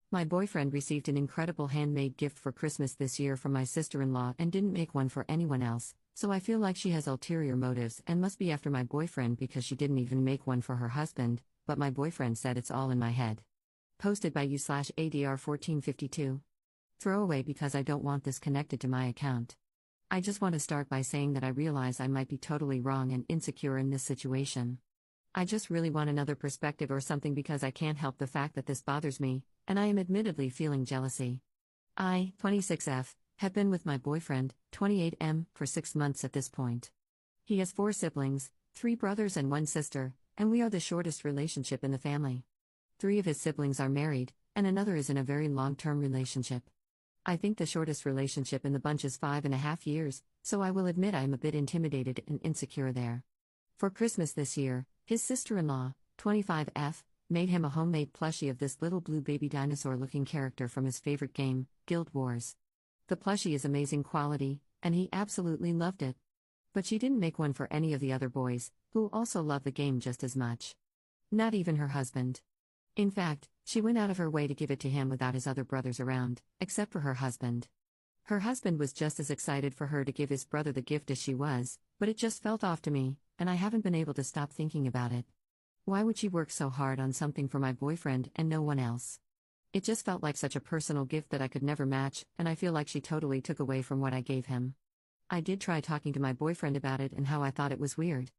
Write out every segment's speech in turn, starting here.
My boyfriend received an incredible handmade gift for Christmas this year from my sister-in-law and didn't make one for anyone else, so I feel like she has ulterior motives and must be after my boyfriend because she didn't even make one for her husband, but my boyfriend said it's all in my head. Posted by you/ADR1452. Throwaway because I don't want this connected to my account. I just want to start by saying that I realize I might be totally wrong and insecure in this situation. I just really want another perspective or something because I can't help the fact that this bothers me, and I am admittedly feeling jealousy. I, 26F, have been with my boyfriend, 28M, for 6 months at this point. He has 4 siblings, 3 brothers and 1 sister, and we are the shortest relationship in the family. 3 of his siblings are married, and another is in a very long-term relationship. I think the shortest relationship in the bunch is 5.5 years, so I will admit I am a bit intimidated and insecure there. For Christmas this year, his sister-in-law, 25F, made him a homemade plushie of this little blue baby dinosaur-looking character from his favorite game, Guild Wars. The plushie is amazing quality, and he absolutely loved it. But she didn't make one for any of the other boys, who also love the game just as much. Not even her husband. In fact, she went out of her way to give it to him without his other brothers around, except for her husband. Her husband was just as excited for her to give his brother the gift as she was, but it just felt off to me, and I haven't been able to stop thinking about it. Why would she work so hard on something for my boyfriend and no one else? It just felt like such a personal gift that I could never match, and I feel like she totally took away from what I gave him. I did try talking to my boyfriend about it and how I thought it was weird.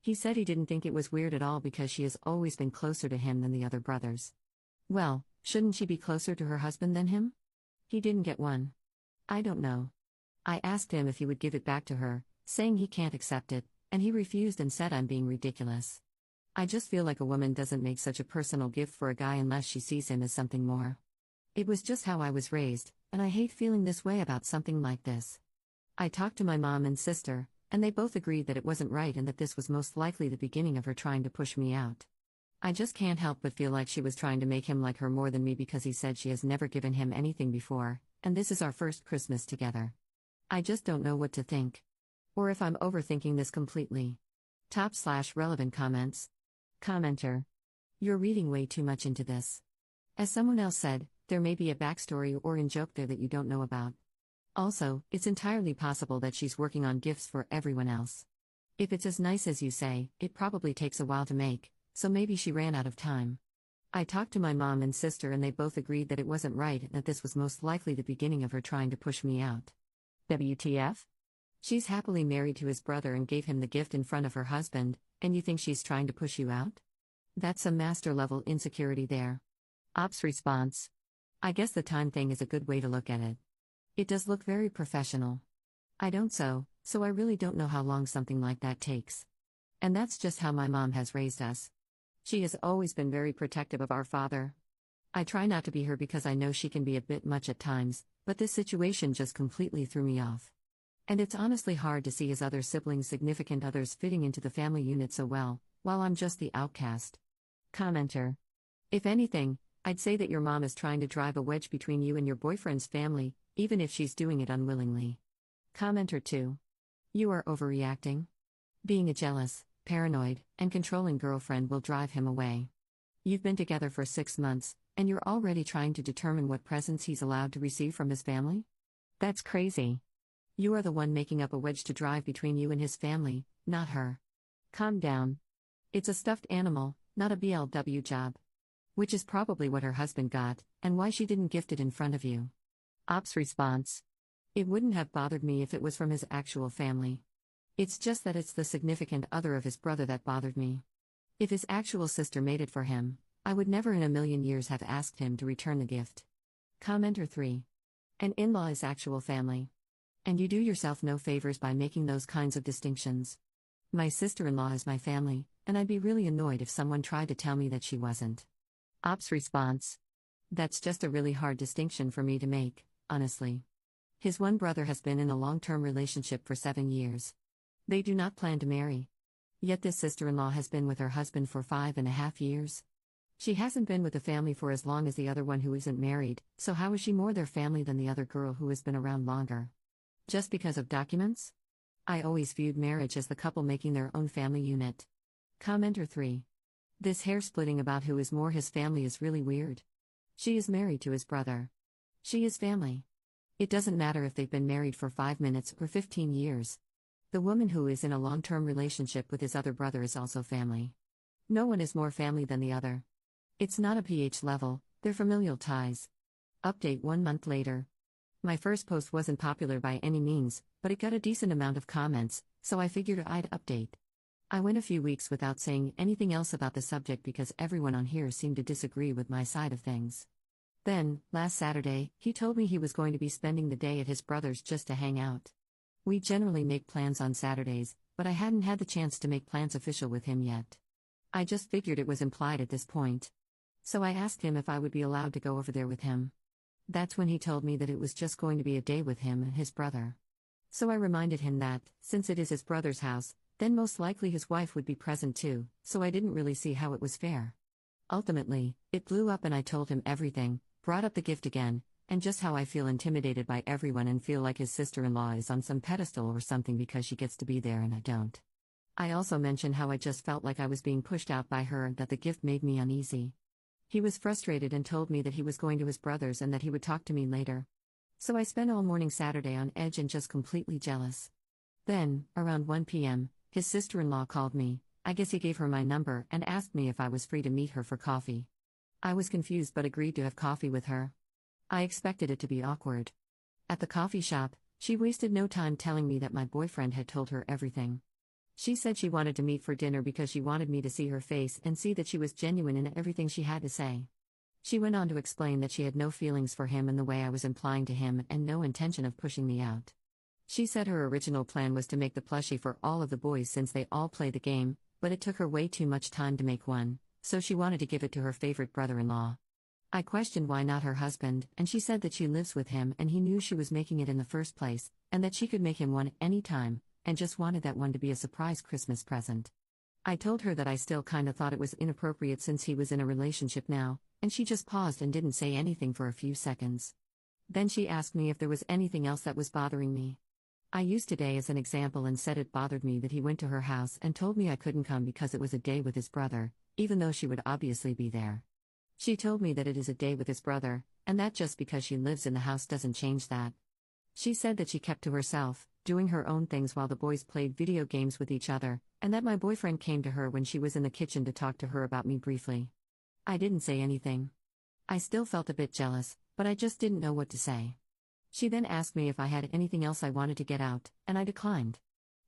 He said he didn't think it was weird at all because she has always been closer to him than the other brothers. Well, shouldn't she be closer to her husband than him? He didn't get one. I don't know. I asked him if he would give it back to her, saying he can't accept it, and he refused and said I'm being ridiculous. I just feel like a woman doesn't make such a personal gift for a guy unless she sees him as something more. It was just how I was raised, and I hate feeling this way about something like this. I talked to my mom and sister, and they both agreed that it wasn't right and that this was most likely the beginning of her trying to push me out. I just can't help but feel like she was trying to make him like her more than me because he said she has never given him anything before, and this is our first Christmas together. I just don't know what to think. Or if I'm overthinking this completely. Top/relevant comments. Commenter. You're reading way too much into this. As someone else said, there may be a backstory or in-joke there that you don't know about. Also, it's entirely possible that she's working on gifts for everyone else. If it's as nice as you say, it probably takes a while to make, so maybe she ran out of time. I talked to my mom and sister and they both agreed that it wasn't right and that this was most likely the beginning of her trying to push me out. WTF? She's happily married to his brother and gave him the gift in front of her husband, and you think she's trying to push you out? That's some master-level insecurity there. Ops response. I guess the time thing is a good way to look at it. It does look very professional. I don't so I really don't know how long something like that takes. And that's just how my mom has raised us. She has always been very protective of our father. I try not to be her because I know she can be a bit much at times, but this situation just completely threw me off. And it's honestly hard to see his other siblings' significant others fitting into the family unit so well, while I'm just the outcast. Commenter. If anything, I'd say that your mom is trying to drive a wedge between you and your boyfriend's family, even if she's doing it unwillingly. Commenter 2. You are overreacting. Being a jealous, paranoid, and controlling girlfriend will drive him away. You've been together for 6 months, and you're already trying to determine what presents he's allowed to receive from his family? That's crazy. You are the one making up a wedge to drive between you and his family, not her. Calm down. It's a stuffed animal, not a BLW job. Which is probably what her husband got, and why she didn't gift it in front of you. Ops response. It wouldn't have bothered me if it was from his actual family. It's just that it's the significant other of his brother that bothered me. If his actual sister made it for him, I would never in a million years have asked him to return the gift. Commenter 3. An in-law is actual family. And you do yourself no favors by making those kinds of distinctions. My sister-in-law is my family, and I'd be really annoyed if someone tried to tell me that she wasn't. Ops response. That's just a really hard distinction for me to make, honestly. His one brother has been in a long-term relationship for 7 years. They do not plan to marry. Yet this sister-in-law has been with her husband for 5.5 years. She hasn't been with the family for as long as the other one who isn't married, so how is she more their family than the other girl who has been around longer? Just because of documents? I always viewed marriage as the couple making their own family unit. Commenter 3. This hair-splitting about who is more his family is really weird. She is married to his brother. She is family. It doesn't matter if they've been married for 5 minutes or 15 years. The woman who is in a long-term relationship with his other brother is also family. No one is more family than the other. It's not a pH level, they're familial ties. Update 1 month later. My first post wasn't popular by any means, but it got a decent amount of comments, so I figured I'd update. I went a few weeks without saying anything else about the subject because everyone on here seemed to disagree with my side of things. Then, last Saturday, he told me he was going to be spending the day at his brother's just to hang out. We generally make plans on Saturdays, but I hadn't had the chance to make plans official with him yet. I just figured it was implied at this point. So I asked him if I would be allowed to go over there with him. That's when he told me that it was just going to be a day with him and his brother. So I reminded him that, since it is his brother's house, then most likely his wife would be present too, so I didn't really see how it was fair. Ultimately, it blew up and I told him everything, brought up the gift again, and just how I feel intimidated by everyone and feel like his sister-in-law is on some pedestal or something because she gets to be there and I don't. I also mentioned how I just felt like I was being pushed out by her and that the gift made me uneasy. He was frustrated and told me that he was going to his brother's and that he would talk to me later. So I spent all morning Saturday on edge and just completely jealous. Then, around 1 p.m., his sister-in-law called me. I guess he gave her my number and asked me if I was free to meet her for coffee. I was confused but agreed to have coffee with her. I expected it to be awkward. At the coffee shop, she wasted no time telling me that my boyfriend had told her everything. She said she wanted to meet for dinner because she wanted me to see her face and see that she was genuine in everything she had to say. She went on to explain that she had no feelings for him in the way I was implying to him and no intention of pushing me out. She said her original plan was to make the plushie for all of the boys since they all play the game, but it took her way too much time to make one, so she wanted to give it to her favorite brother-in-law. I questioned why not her husband, and she said that she lives with him and he knew she was making it in the first place, and that she could make him one anytime, and just wanted that one to be a surprise Christmas present. I told her that I still kinda thought it was inappropriate since he was in a relationship now, and she just paused and didn't say anything for a few seconds. Then she asked me if there was anything else that was bothering me. I used today as an example and said it bothered me that he went to her house and told me I couldn't come because it was a day with his brother, even though she would obviously be there. She told me that it is a day with his brother, and that just because she lives in the house doesn't change that. She said that she kept to herself, doing her own things while the boys played video games with each other, and that my boyfriend came to her when she was in the kitchen to talk to her about me briefly. I didn't say anything. I still felt a bit jealous, but I just didn't know what to say. She then asked me if I had anything else I wanted to get out, and I declined.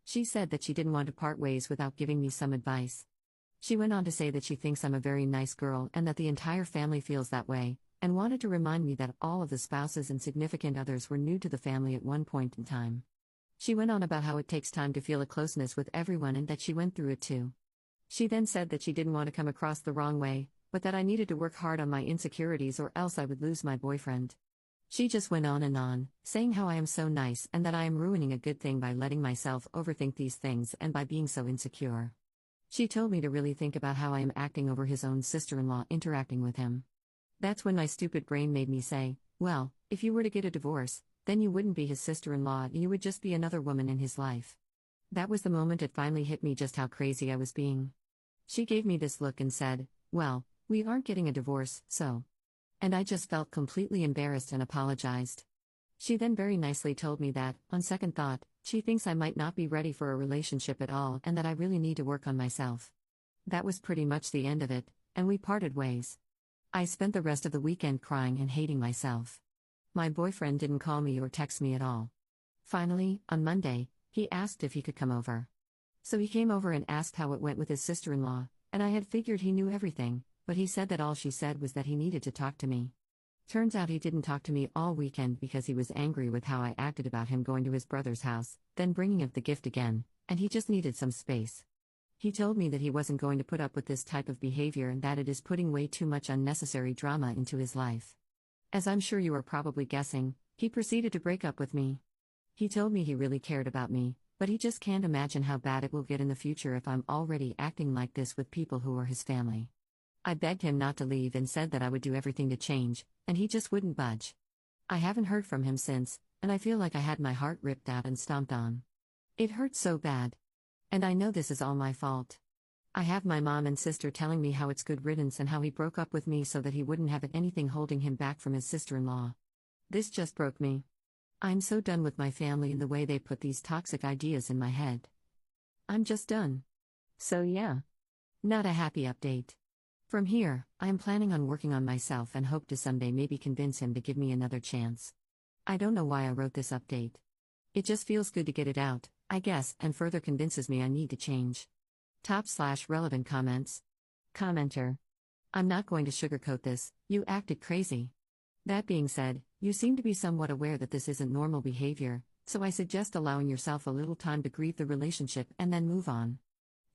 She said that she didn't want to part ways without giving me some advice. She went on to say that she thinks I'm a very nice girl and that the entire family feels that way, and wanted to remind me that all of the spouses and significant others were new to the family at one point in time. She went on about how it takes time to feel a closeness with everyone and that she went through it too. She then said that she didn't want to come across the wrong way, but that I needed to work hard on my insecurities or else I would lose my boyfriend. She just went on, saying how I am so nice and that I am ruining a good thing by letting myself overthink these things and by being so insecure. She told me to really think about how I am acting over his own sister-in-law interacting with him. That's when my stupid brain made me say, well, if you were to get a divorce, then you wouldn't be his sister-in-law, you would just be another woman in his life. That was the moment it finally hit me just how crazy I was being. She gave me this look and said, well, we aren't getting a divorce, so. And I just felt completely embarrassed and apologized. She then very nicely told me that, on second thought, she thinks I might not be ready for a relationship at all and that I really need to work on myself. That was pretty much the end of it, and we parted ways. I spent the rest of the weekend crying and hating myself. My boyfriend didn't call me or text me at all. Finally, on Monday, he asked if he could come over. So he came over and asked how it went with his sister-in-law, and I had figured he knew everything, but he said that all she said was that he needed to talk to me. Turns out he didn't talk to me all weekend because he was angry with how I acted about him going to his brother's house, then bringing up the gift again, and he just needed some space. He told me that he wasn't going to put up with this type of behavior and that it is putting way too much unnecessary drama into his life. As I'm sure you are probably guessing, he proceeded to break up with me. He told me he really cared about me, but he just can't imagine how bad it will get in the future if I'm already acting like this with people who are his family. I begged him not to leave and said that I would do everything to change, and he just wouldn't budge. I haven't heard from him since, and I feel like I had my heart ripped out and stomped on. It hurts so bad. And I know this is all my fault. I have my mom and sister telling me how it's good riddance and how he broke up with me so that he wouldn't have anything holding him back from his sister-in-law. This just broke me. I'm so done with my family and the way they put these toxic ideas in my head. I'm just done. So yeah. Not a happy update. From here, I am planning on working on myself and hope to someday maybe convince him to give me another chance. I don't know why I wrote this update. It just feels good to get it out, I guess, and further convinces me I need to change. Top/relevant comments. Commenter. I'm not going to sugarcoat this, you acted crazy. That being said, you seem to be somewhat aware that this isn't normal behavior, so I suggest allowing yourself a little time to grieve the relationship and then move on.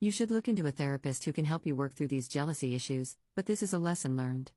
You should look into a therapist who can help you work through these jealousy issues, but this is a lesson learned.